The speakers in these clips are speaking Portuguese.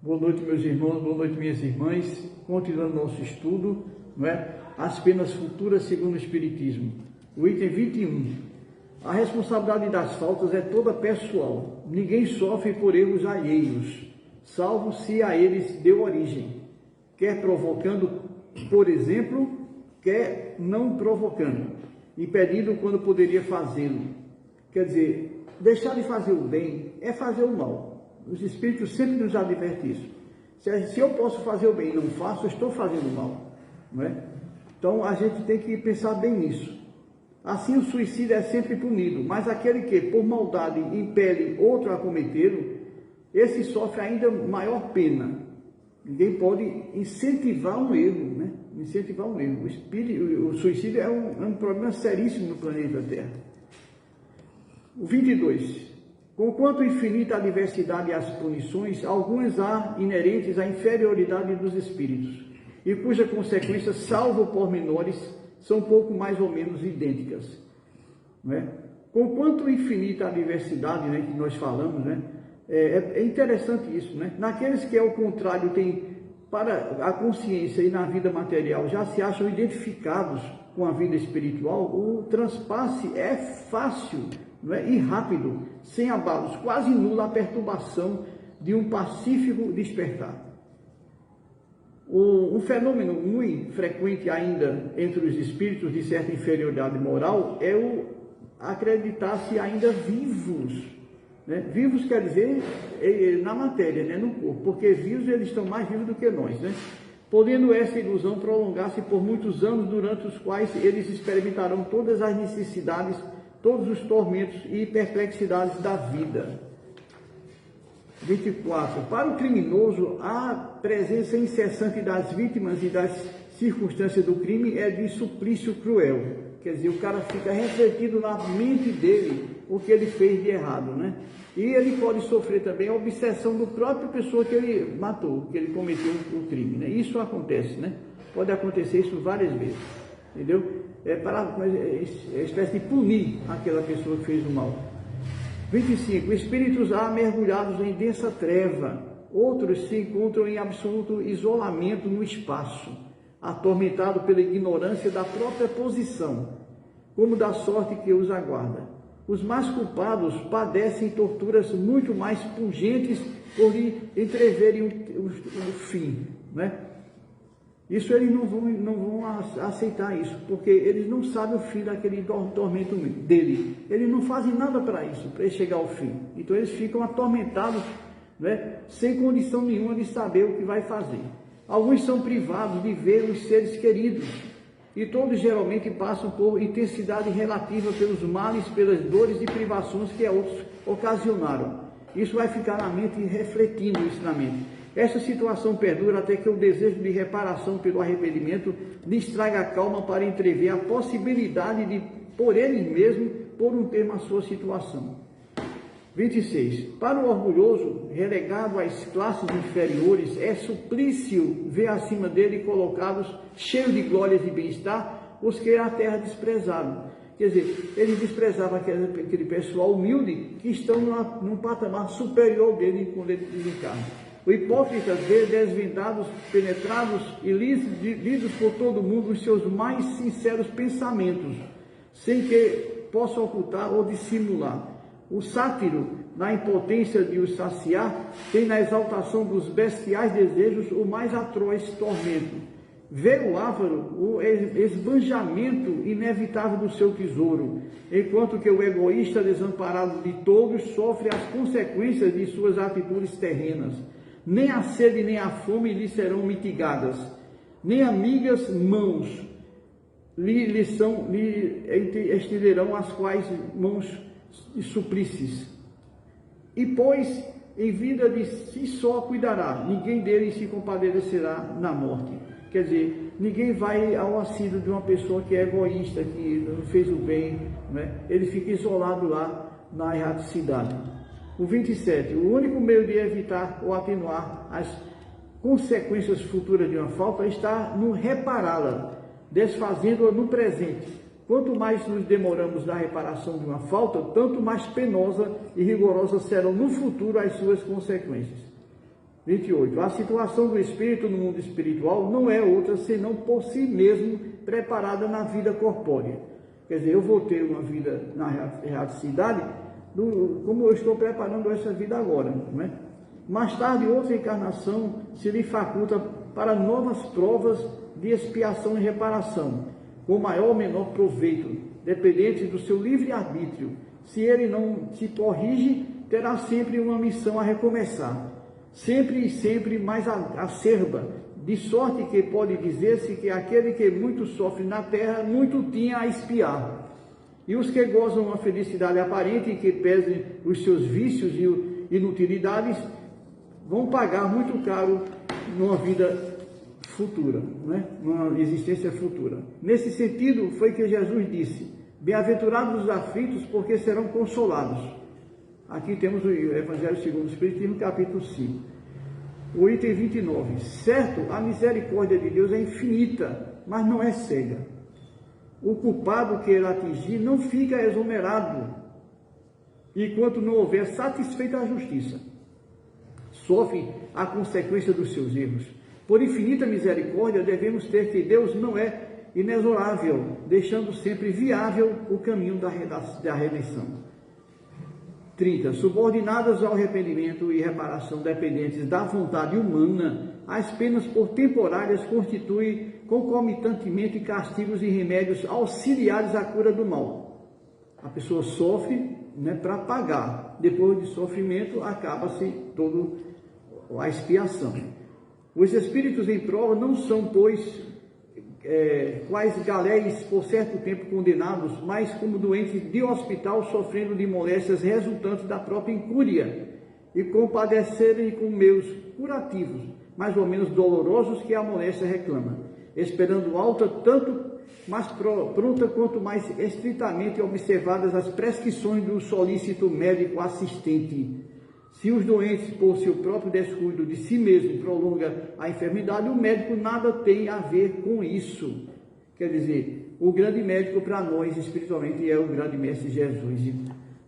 Boa noite, meus irmãos, boa noite, minhas irmãs. Continuando nosso estudo, não é? As penas futuras segundo o Espiritismo. O item 21. A responsabilidade das faltas é toda pessoal. Ninguém sofre por erros alheios, salvo se a eles deu origem, quer provocando, por exemplo, quer não provocando, impedindo quando poderia fazê-lo. Quer dizer, deixar de fazer o bem é fazer o mal. Os Espíritos sempre nos advertem isso. Se eu posso fazer o bem e não faço, eu estou fazendo o mal. Não é? Então, a gente tem que pensar bem nisso. Assim, o suicídio é sempre punido, mas aquele que, por maldade, impele outro a cometê-lo, esse sofre ainda maior pena. Ninguém pode incentivar um erro, né? Incentivar um erro. O suicídio é um problema seríssimo no planeta Terra. O 22. Conquanto infinita a diversidade e as punições, algumas há inerentes à inferioridade dos espíritos, e cuja consequência, salvo pormenores, são pouco mais ou menos idênticas. Não é? Conquanto infinita a diversidade, né, que nós falamos, né, é interessante isso. Né? Naqueles que, ao contrário, têm para a consciência e na vida material, já se acham identificados com a vida espiritual, o transpasse é fácil, não é? E rápido, sem abalos, quase nula a perturbação de um pacífico despertar. Um fenômeno muito frequente ainda entre os espíritos de certa inferioridade moral é o acreditar-se ainda vivos. Né? Vivos quer dizer na matéria, né? No corpo, porque vivos eles estão mais vivos do que nós. Né? Podendo essa ilusão prolongar-se por muitos anos, durante os quais eles experimentarão todas as necessidades, todos os tormentos e perplexidades da vida. 24. Para o criminoso, a presença incessante das vítimas e das circunstâncias do crime é de suplício cruel. Quer dizer, o cara fica refletindo na mente dele o que ele fez de errado, né? E ele pode sofrer também a obsessão do próprio pessoa que ele matou, que ele cometeu o crime, né? Isso acontece, né? Pode acontecer isso várias vezes, entendeu? É espécie de punir aquela pessoa que fez o mal. 25. Espíritos há mergulhados em densa treva, outros se encontram em absoluto isolamento no espaço, atormentado pela ignorância da própria posição, como da sorte que os aguarda. Os mais culpados padecem torturas muito mais pungentes por lhe entreverem o fim, né? Isso eles não vão aceitar isso, porque eles não sabem o fim daquele tormento dele. Eles não fazem nada para isso, para ele chegar ao fim. Então eles ficam atormentados, né, sem condição nenhuma de saber o que vai fazer. Alguns são privados de ver os seres queridos, e todos geralmente passam por intensidade relativa pelos males, pelas dores e privações que outros ocasionaram. Isso vai ficar na mente e refletindo isso na mente. Essa situação perdura até que o desejo de reparação pelo arrependimento lhes traga a calma para entrever a possibilidade de, por eles mesmos, pôr um termo à sua situação. 26. Para o orgulhoso, relegado às classes inferiores, é suplício ver acima dele colocados, cheios de glórias e bem-estar, os que a terra desprezaram. Quer dizer, eles desprezavam aquele pessoal humilde que estão num patamar superior dele quando ele desencarna. O hipócrita vê desvendados, penetrados e lidos por todo mundo os seus mais sinceros pensamentos, sem que possa ocultar ou dissimular. O sátiro, na impotência de os saciar, tem na exaltação dos bestiais desejos o mais atroz tormento. Vê o avaro o esbanjamento inevitável do seu tesouro, enquanto que o egoísta desamparado de todos sofre as consequências de suas atitudes terrenas. Nem a sede nem a fome lhe serão mitigadas, nem amigas mãos lhe estenderão as quais mãos de suplícios. E pois em vida de si só cuidará, ninguém dele se compadecerá na morte. Quer dizer, ninguém vai ao auxílio de uma pessoa que é egoísta, que não fez o bem, né? Ele fica isolado lá na erraticidade. O 27. O único meio de evitar ou atenuar as consequências futuras de uma falta está no repará-la, desfazendo-a no presente. Quanto mais nos demoramos na reparação de uma falta, tanto mais penosa e rigorosa serão no futuro as suas consequências. 28. A situação do espírito no mundo espiritual não é outra senão por si mesmo preparada na vida corpórea. Quer dizer, eu vou ter uma vida na erraticidade como eu estou preparando essa vida agora, não é? Mais tarde, outra encarnação se lhe faculta para novas provas de expiação e reparação, com maior ou menor proveito, dependente do seu livre-arbítrio. Se ele não se corrige, terá sempre uma missão a recomeçar, sempre e sempre mais acerba, de sorte que pode dizer-se que aquele que muito sofre na terra, muito tinha a expiar. E os que gozam uma felicidade aparente e que pesem os seus vícios e inutilidades, vão pagar muito caro numa vida futura, né? Numa existência futura. Nesse sentido, foi que Jesus disse: bem-aventurados os aflitos, porque serão consolados. Aqui temos o Evangelho segundo o Espiritismo, capítulo 5. O item 29. Certo, a misericórdia de Deus é infinita, mas não é cega. O culpado que ele atingir não fica exonerado, enquanto não houver satisfeita a justiça. Sofre a consequência dos seus erros. Por infinita misericórdia, devemos ter que Deus não é inexorável, deixando sempre viável o caminho da redenção. 30. Subordinadas ao arrependimento e reparação dependentes da vontade humana, as penas por temporárias constituem concomitantemente castigos e remédios auxiliares à cura do mal. A pessoa sofre, né, para pagar. Depois de sofrimento, acaba-se toda a expiação. Os espíritos em prova não são, pois, quais galéis por certo tempo condenados, mas como doentes de hospital sofrendo de moléstias resultantes da própria incúria, e compadecerem com meios curativos, mais ou menos dolorosos, que a moléstia reclama, esperando alta tanto mais pronta quanto mais estritamente observadas as prescrições do solícito médico assistente. Se os doentes, por seu próprio descuido de si mesmo, prolongam a enfermidade, o médico nada tem a ver com isso. Quer dizer, o grande médico para nós, espiritualmente, é o grande Mestre Jesus, e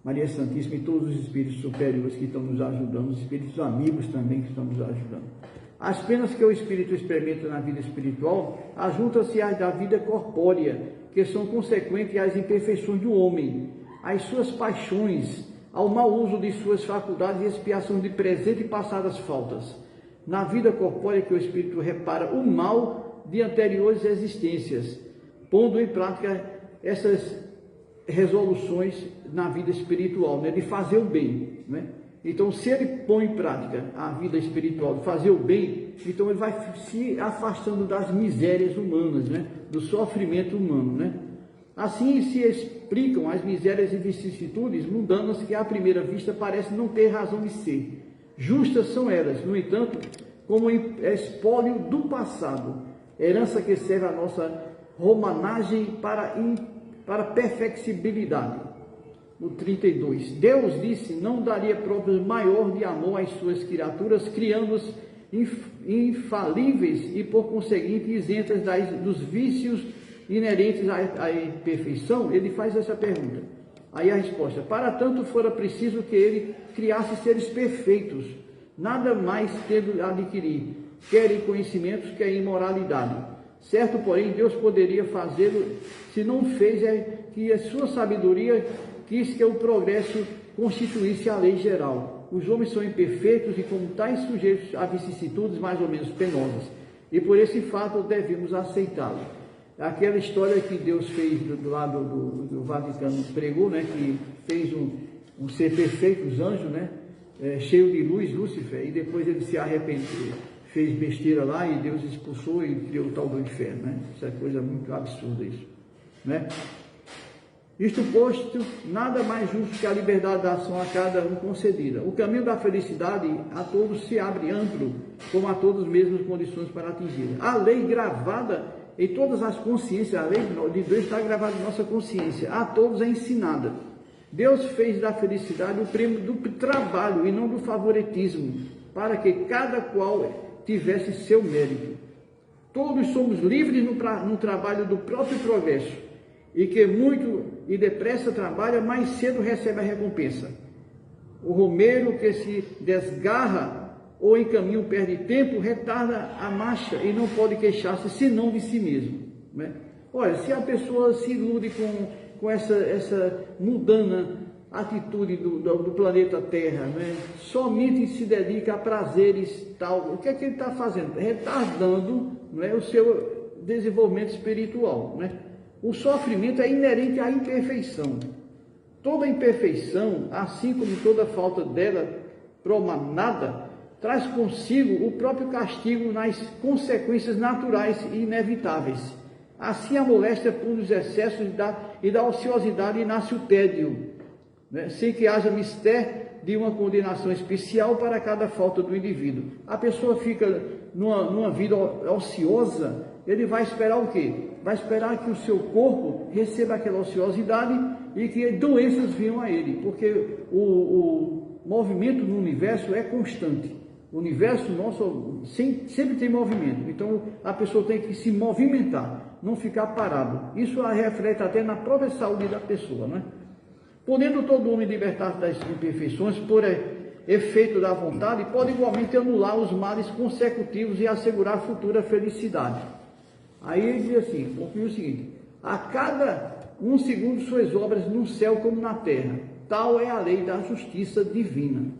Maria Santíssima e todos os espíritos superiores que estão nos ajudando, os espíritos amigos também que estão nos ajudando. As penas que o espírito experimenta na vida espiritual ajuntam-se às da vida corpórea, que são consequentes às imperfeições do homem, às suas paixões, ao mau uso de suas faculdades e expiação de presente e passadas faltas. Na vida corpórea que o espírito repara o mal de anteriores existências, pondo em prática essas resoluções na vida espiritual, né, de fazer o bem, né? Então, se ele põe em prática a vida espiritual de fazer o bem, então ele vai se afastando das misérias humanas, né, do sofrimento humano, né? Assim se explicam as misérias e vicissitudes mundanas que à primeira vista parecem não ter razão de ser. Justas são elas, no entanto, como espólio do passado, herança que serve a nossa romanagem para perfectibilidade. No 32, Deus disse, não daria próprio maior de amor às suas criaturas, criando-os infalíveis e, por conseguinte, isentas dos vícios inerentes à imperfeição. Ele faz essa pergunta. Aí a resposta: para tanto fora preciso que ele criasse seres perfeitos, nada mais tendo a adquirir, quer em conhecimentos, quer em moralidade. Certo, porém, Deus poderia fazê-lo, se não fez, que a sua sabedoria quis que o progresso constituísse a lei geral. Os homens são imperfeitos e, como tais, sujeitos a vicissitudes mais ou menos penosas, e por esse fato devemos aceitá-lo. Aquela história que Deus fez do lado do Vaticano, pregou, né, que fez um ser perfeito, os anjos, né, cheio de luz, Lúcifer, e depois ele se arrependeu, fez besteira lá e Deus expulsou e criou o tal do inferno, né? Isso é coisa muito absurda, isso, né? Isto posto, nada mais justo que a liberdade da ação a cada um concedida. O caminho da felicidade a todos se abre amplo, como a todos as mesmas condições para atingir. A lei gravada em todas as consciências, a lei de Deus está gravada em nossa consciência, a todos é ensinada. Deus fez da felicidade o prêmio do trabalho e não do favoritismo, para que cada qual tivesse seu mérito. Todos somos livres no trabalho do próprio progresso, e que muito e depressa trabalha, mais cedo recebe a recompensa. O romeiro que se desgarra ou em caminho perde tempo, retarda a marcha e não pode queixar-se senão de si mesmo, né? Olha, se a pessoa se ilude com essa mundana atitude do planeta Terra, né? Somente se dedica a prazeres tal, o que é que ele está fazendo? Retardando, né, o seu desenvolvimento espiritual, né? O sofrimento é inerente à imperfeição. Toda imperfeição, assim como toda falta dela promanada, traz consigo o próprio castigo nas consequências naturais e inevitáveis. Assim a moléstia pune os excessos e da ociosidade nasce o tédio, né? Sem que haja mistério de uma condenação especial para cada falta do indivíduo. A pessoa fica numa vida ociosa, ele vai esperar o quê? Vai esperar que o seu corpo receba aquela ociosidade e que doenças venham a ele, porque o movimento no universo é constante. O universo nosso sempre tem movimento, então a pessoa tem que se movimentar, não ficar parado. Isso reflete até na própria saúde da pessoa, né? Podendo todo homem libertar-se das imperfeições por efeito da vontade, pode igualmente anular os males consecutivos e assegurar futura felicidade. Aí ele diz assim, conclui o seguinte: a cada um segundo suas obras no céu como na terra, tal é a lei da justiça divina.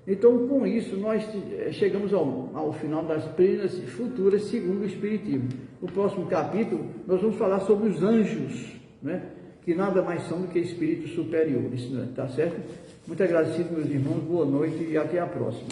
Então, com isso, nós chegamos ao final das plenas futuras segundo o Espiritismo. No próximo capítulo, nós vamos falar sobre os anjos, né? Que nada mais são do que espíritos superiores, né? Tá certo? Muito agradecido, meus irmãos, boa noite e até a próxima.